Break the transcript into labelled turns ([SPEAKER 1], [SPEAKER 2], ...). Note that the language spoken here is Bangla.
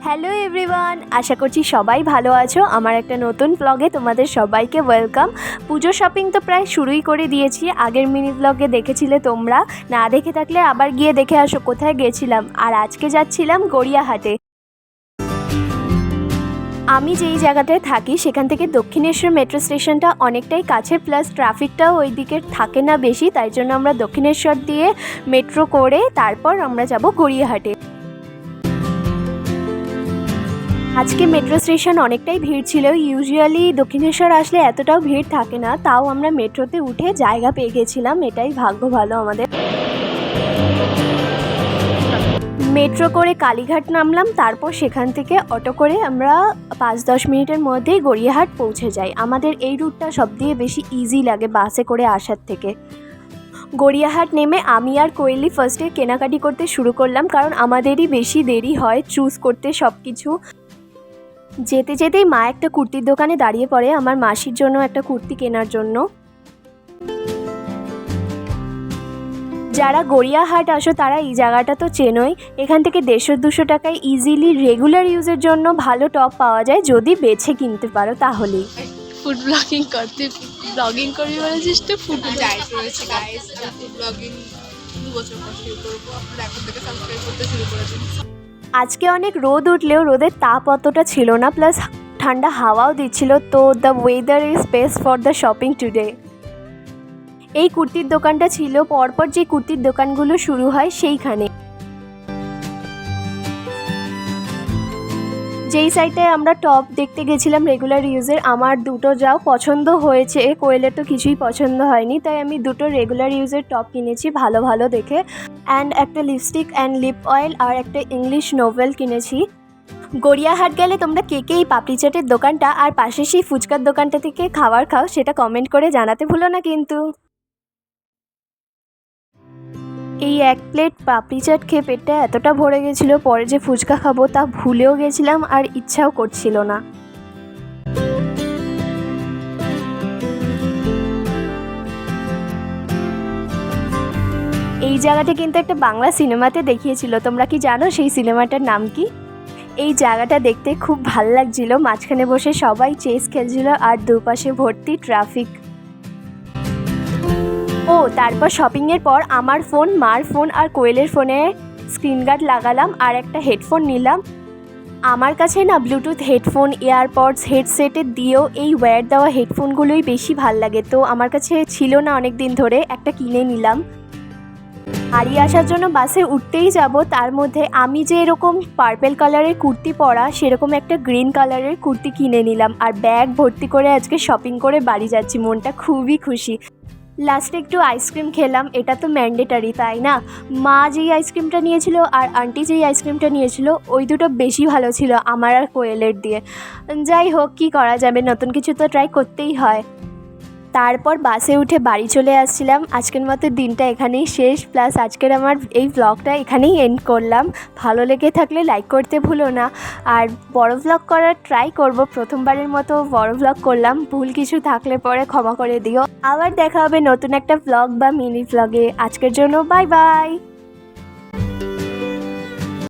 [SPEAKER 1] হ্যালো এভরিওয়ান, আশা করছি সবাই ভালো আছো। আমার একটা নতুন ব্লগে তোমাদের সবাইকে ওয়েলকাম। পুজো শপিং তো প্রায় শুরুই করে দিয়েছি। আগের মিনি ব্লগে দেখেছিলে তোমরা, না দেখে থাকলে আবার গিয়ে দেখে আসো কোথায় গেছিলাম। আর আজকে যাচ্ছিলাম গড়িয়াহাটে। আমি যেই জায়গাটায় থাকি সেখান থেকে দক্ষিণেশ্বর মেট্রো স্টেশনটা অনেকটাই কাছে, প্লাস ট্রাফিকটাও ওই দিকে থাকে না বেশি, তাই জন্য আমরা দক্ষিণেশ্বর দিয়ে মেট্রো করে তারপর আমরা যাব গড়িয়াহাটে। আজকে মেট্রো স্টেশন অনেকটাই ভিড় ছিল। ইউজুয়ালি দক্ষিণেশ্বর আসলে এতটাও ভিড় থাকে না, তাও আমরা মেট্রোতে উঠে জায়গা পেয়ে গেছিলাম, এটাই ভাগ্য ভালো আমাদের। মেট্রো করে কালীঘাট নামলাম, তারপর সেখান থেকে অটো করে আমরা 5-10 মিনিটের মধ্যেই গড়িয়াহাট পৌঁছে যাই। আমাদের এই রুটটা সবথেকে বেশি ইজি লাগে বাসে করে আসার থেকে। গড়িয়াহাট নেমে আমি আর কোয়েলি ফার্স্টে কেনাকাটি করতে শুরু করলাম, কারণ আমাদেরই বেশি দেরি হয় চুজ করতে সব কিছু। যেতে যেতেই মা একটা কুর্তির দোকানে দাঁড়িয়ে পড়ে আমার মাসির জন্য একটা কুর্তি কেনার জন্য। যারা গড়িয়াহাট আসো তারা এই জায়গাটা তো চেনোই। এখান থেকে 150-200 টাকায় ইজিলি রেগুলার ইউজের জন্য ভালো টপ পাওয়া যায়, যদি বেছে কিনতে পারো তাহলেই।
[SPEAKER 2] ফুড ব্লগিং করবি বলেছিস তো, ফুড ডায়েট রয়েছে গাইস। ফুড ব্লগিং 2 বছর পর শুরু করবো, আপনারা এখন থেকে সাবস্ক্রাইব করতে শুরু করে দিন।
[SPEAKER 1] আজকে অনেক রোদ উঠলেও রোদের তাপ অতটা ছিল না, প্লাস ঠান্ডা হাওয়াও দিচ্ছিল, তো the weather is best for the shopping today. এই কুর্তির দোকানটা ছিল পরপর যে কুর্তির দোকানগুলো শুরু হয় সেইখানে। যেই সাইডটায় আমরা টপ দেখতে গেছিলাম রেগুলার ইউজের, আমার দুটো যাও পছন্দ হয়েছে, কোয়েলের তো কিছুই পছন্দ হয়নি, তাই আমি দুটো রেগুলার ইউজের টপ কিনেছি ভালো ভালো দেখে। অ্যান্ড একটা লিপস্টিক অ্যান্ড লিপ অয়েল আর একটা ইংলিশ নোভেল কিনেছি। গড়িয়াহাট গেলে তোমরা কে কে এই পাপড়ি চাটের দোকানটা আর পাশে সেই ফুচকার দোকানটা থেকে খাবার খাও সেটা কমেন্ট করে জানাতে ভুলো না কিন্তু। এই 1 প্লেট পাপড়ি চাট খেয়ে পেটটা এতটা ভরে গেছিলো, পরে যে ফুচকা খাবো তা ভুলেও গেছিলাম আর ইচ্ছাও করছিল না। এই জায়গাটা কিন্তু একটা বাংলা সিনেমাতে দেখিয়েছিল, তোমরা কি জানো সেই সিনেমাটার নাম কি? এই জায়গাটা দেখতে খুব ভাল লাগছিল, মাঝখানে বসে সবাই চেস খেলছিল আর দুপাশে ভর্তি ট্রাফিক। ও তারপর শপিংয়ের পর আমার ফোন, মার ফোন আর কোয়েলের ফোনে স্ক্রিন গার্ড লাগালাম আর একটা হেডফোন নিলাম। আমার কাছে না ব্লুটুথ হেডফোন, এয়ারপডস, হেডসেটের দিয়েও এই ওয়্যার দেওয়া হেডফোনগুলোই বেশি ভাল লাগে, তো আমার কাছে ছিল না অনেক দিন ধরে, একটা কিনে নিলাম। বাড়ি আসার জন্য বাসে উঠতেই যাব, তার মধ্যে আমি যে এরকম পার্পেল কালারের কুর্তি পরা সেরকম একটা গ্রিন কালারের কুর্তি কিনে নিলাম আর ব্যাগ ভর্তি করে আজকে শপিং করে বাড়ি যাচ্ছি, মনটা খুবই খুশি। লাস্টে একটু আইসক্রিম খেলাম, এটা তো ম্যান্ডেটারি তাই না। মা যেই আইসক্রিমটা নিয়েছিল আর আন্টি যেই আইসক্রিমটা নিয়েছিল ওই দুটো বেশি ভালো ছিল আমার আর কোয়েলের দিয়ে। যাই হোক, কী করা যাবে, নতুন কিছু তো ট্রাই করতেই হয়। তারপর বাসে উঠে বাড়ি চলে আসছিলাম। আজকের মতো দিনটা এখানেই শেষ, প্লাস আজকের আমার এই ব্লগটা এখানেই এন্ড করলাম। ভালো লেগে থাকলে লাইক করতে ভুলো না, আর বড় ব্লগ করার ট্রাই করব, প্রথমবারের মতো বড় ব্লগ করলাম, ভুল কিছু থাকলে পরে ক্ষমা করে দিও। আবার দেখা হবে নতুন একটা ব্লগ বা মিনি ব্লগে। আজকের জন্য বাই বাই।